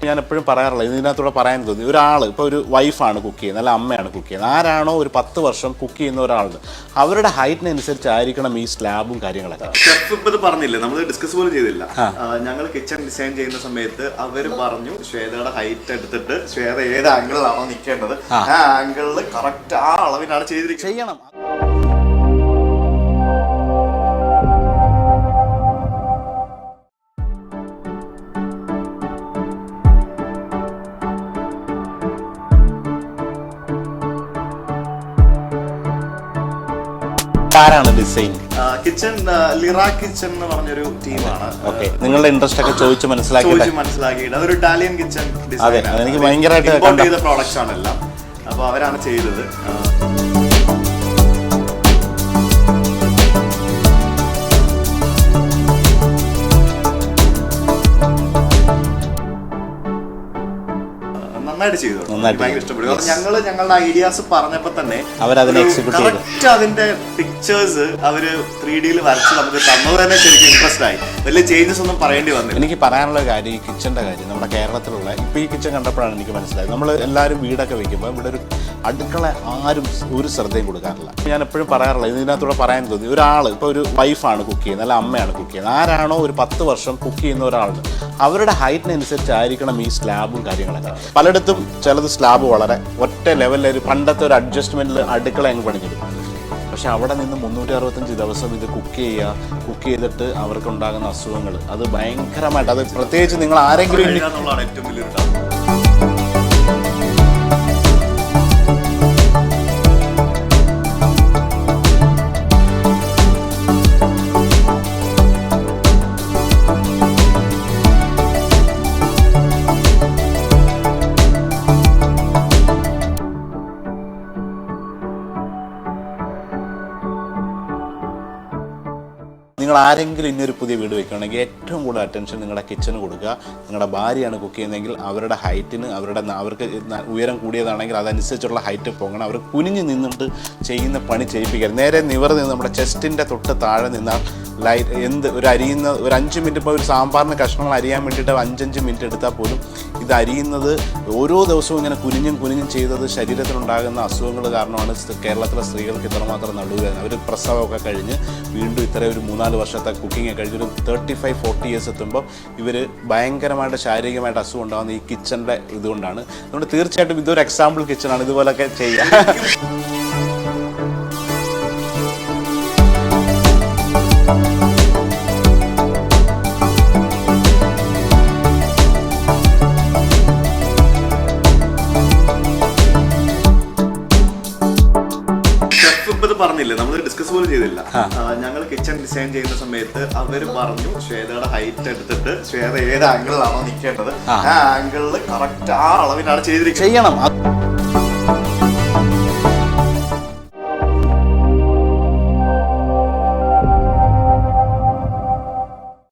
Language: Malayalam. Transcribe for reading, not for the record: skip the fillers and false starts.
ഞാൻ എപ്പോഴും പറയാറില്ല, ഇതിനകത്തൂടെ പറയാൻ തോന്നി, ഒരാൾ ഇപ്പോൾ ഒരു വൈഫാണ് കുക്ക് ചെയ്യുന്നത്, അല്ല അമ്മയാണ് കുക്ക് ചെയ്യുന്നത്, ആരാണോ ഒരു 10 വർഷം കുക്ക് ചെയ്യുന്ന ഒരാളുണ്ട് അവരുടെ ഹൈറ്റിനനുസരിച്ചായിരിക്കണം ഈ സ്ലാബും കാര്യങ്ങളൊക്കെ. ഷെഫ് ഇപ്പൊ ഇത് പറഞ്ഞില്ലേ, നമ്മൾ ഡിസ്കസ് പോലും ചെയ്തില്ല. ഞങ്ങൾ കിച്ചൺ ഡിസൈൻ ചെയ്യുന്ന സമയത്ത് അവര് പറഞ്ഞു ശ്വേതയുടെ ഹൈറ്റ് എടുത്തിട്ട് ശ്വേത ഏത് ആംഗിളിലാണോ നിൽക്കേണ്ടത് ആ ആംഗിളിൽ കറക്റ്റ് ആ അളവിനാണ് ചെയ്തിരിക്കുന്നത്. ചെയ്യണം. ആരാണ് ഡിസൈൻ? കിച്ചൺ ലിറ കിച്ചൺ എന്ന് പറഞ്ഞൊരു ടീമാണ്. ഓക്കെ, നിങ്ങളുടെ ഇൻട്രസ്റ്റ് ഒക്കെ ചോദിച്ചു മനസ്സിലാക്കിയിട്ട് അതൊരു ഇറ്റാലിയൻ കിച്ചൺ ഡിസൈൻ, എനിക്ക് ഭയങ്കരമായിട്ട് ഇമ്പോർട്ട് ചെയ്ത പ്രോഡക്ട്സ് ആണെല്ലാം. അപ്പൊ അവരാണ് ചെയ്തത്. നന്നായിട്ട് ചെയ്തു, ഭയങ്കര ഇഷ്ടപ്പെട്ടു. ഞങ്ങള് ഞങ്ങളുടെ ഐഡിയാസ് പറഞ്ഞപ്പോ തന്നെ അവരതിനെ എക്സിക്യൂട്ട് ചെയ്തു. കറക്റ്റ് അതിന്റെ പിക്ചേഴ്സ് അവര് 3D വരച്ച് നമുക്ക് തന്നത് തന്നെ ശരിക്കും ഇൻട്രസ്റ്റ് ആയി. വലിയ ചേഞ്ചസ് ഒന്നും പറയേണ്ടി വന്നില്ല. എനിക്ക് പറയാനുള്ള കാര്യം ഈ കിച്ചന്റെ കാര്യം, നമ്മുടെ കേരളത്തിലുള്ള ഇപ്പൊ ഈ കിച്ചൺ കണ്ടപ്പോഴാണ് എനിക്ക് മനസ്സിലായത്. നമ്മൾ എല്ലാവരും വീടൊക്കെ വെക്കുമ്പോൾ ഇവിടെ ഒരു അടുക്കള ആരും ഒരു ശ്രദ്ധയും കൊടുക്കാറില്ല. ഞാൻ എപ്പോഴും പറയാറില്ല, ഇതിനകത്തൂടെ പറയാൻ തോന്നി, ഒരാൾ ഇപ്പോൾ ഒരു വൈഫാണ് കുക്ക് ചെയ്യുന്നത്, അല്ല അമ്മയാണ് കുക്ക് ചെയ്യുന്നത്, ആരാണോ ഒരു 10 വർഷം കുക്ക് ചെയ്യുന്ന ഒരാളുണ്ട് അവരുടെ ഹൈറ്റിനനുസരിച്ചായിരിക്കണം ഈ സ്ലാബും കാര്യങ്ങളൊക്കെ. പലയിടത്തും ചിലത് സ്ലാബ് വളരെ ഒറ്റ ലെവലിൽ പണ്ടത്തെ ഒരു അഡ്ജസ്റ്റ്മെന്റിൽ അടുക്കള അങ്ങ് പണിഞ്ഞെടുക്കും. പക്ഷെ അവിടെ നിന്ന് 365 ദിവസം ഇത് കുക്ക് ചെയ്തിട്ട് അവർക്കുണ്ടാകുന്ന അസുഖങ്ങൾ അത് ഭയങ്കരമായിട്ട്, അത് പ്രത്യേകിച്ച് നിങ്ങൾ ആരെങ്കിലും എന്നുള്ളതാണ് ഏറ്റവും വലിയൊരു ടാസ്ക്. നിങ്ങൾ ആരെങ്കിലും ഇന്നൊരു പുതിയ വീട് വെക്കുകയാണെങ്കിൽ ഏറ്റവും കൂടുതൽ അറ്റൻഷൻ നിങ്ങളുടെ കിച്ചന് കൊടുക്കുക. നിങ്ങളുടെ ഭാര്യയാണ് കുക്ക് ചെയ്യുന്നതെങ്കിൽ അവരുടെ ഹൈറ്റിന്, അവർക്ക് ഉയരം കൂടിയതാണെങ്കിൽ അതനുസരിച്ചുള്ള ഹൈറ്റ് പോകണം. അവർ കുനിഞ്ഞ് നിന്നിട്ട് ചെയ്യുന്ന പണി ചെയ്യിപ്പിക്കരുത്. നേരെ നിവർന്ന് നിന്ന് നമ്മുടെ ചെസ്റ്റിൻ്റെ തൊട്ട് താഴെ നിന്നാൽ ഒരു 5 മിനിറ്റ്, ഇപ്പോൾ ഒരു സാമ്പാറിന് കഷ്ണങ്ങൾ അരിയാൻ വേണ്ടിയിട്ട് 5 മിനിറ്റ് എടുത്താൽ പോലും ഇത് അരിയുന്നത് ഓരോ ദിവസവും ഇങ്ങനെ കുനിഞ്ഞും ചെയ്തത് ശരീരത്തിലുണ്ടാകുന്ന അസുഖങ്ങൾ കാരണമാണ് കേരളത്തിലെ സ്ത്രീകൾക്ക് ഇത്രമാത്രം നടുവേദന. അവർ പ്രസവമൊക്കെ കഴിഞ്ഞ് വീണ്ടും ഇത്ര ഒരു 3-4 വർഷത്തെ കുക്കിംഗ് കഴിഞ്ഞൊരു 35-40 ഇയേഴ്സ് എത്തുമ്പോൾ ഇവർ ഭയങ്കരമായിട്ട് ശാരീരികമായിട്ട് അസുഖം ഉണ്ടാകുന്ന ഈ കിച്ചണിൻ്റെ ഇതുകൊണ്ടാണ്. അതുകൊണ്ട് തീർച്ചയായിട്ടും ഇതൊരു എക്സാമ്പിൾ കിച്ചണാണ്, ഇതുപോലൊക്കെ ചെയ്യാം. പറഞ്ഞില്ലേ, നമ്മൾ ഡിസ്കസ് പോലും ചെയ്തില്ല. ഞങ്ങൾ കിച്ചൺ ഡിസൈൻ ചെയ്യുന്ന സമയത്ത് അവര് പറഞ്ഞു ശ്വേതയുടെ ഹൈറ്റ് എടുത്തിട്ട് ശ്വേത ഏത് ആംഗിളിലാണോ നിൽക്കേണ്ടത് ആ ആംഗിളിൽ കറക്റ്റ് ആ അളവിനാണ് ചെയ്തിരിക്കുന്നത്. ചെയ്യണം.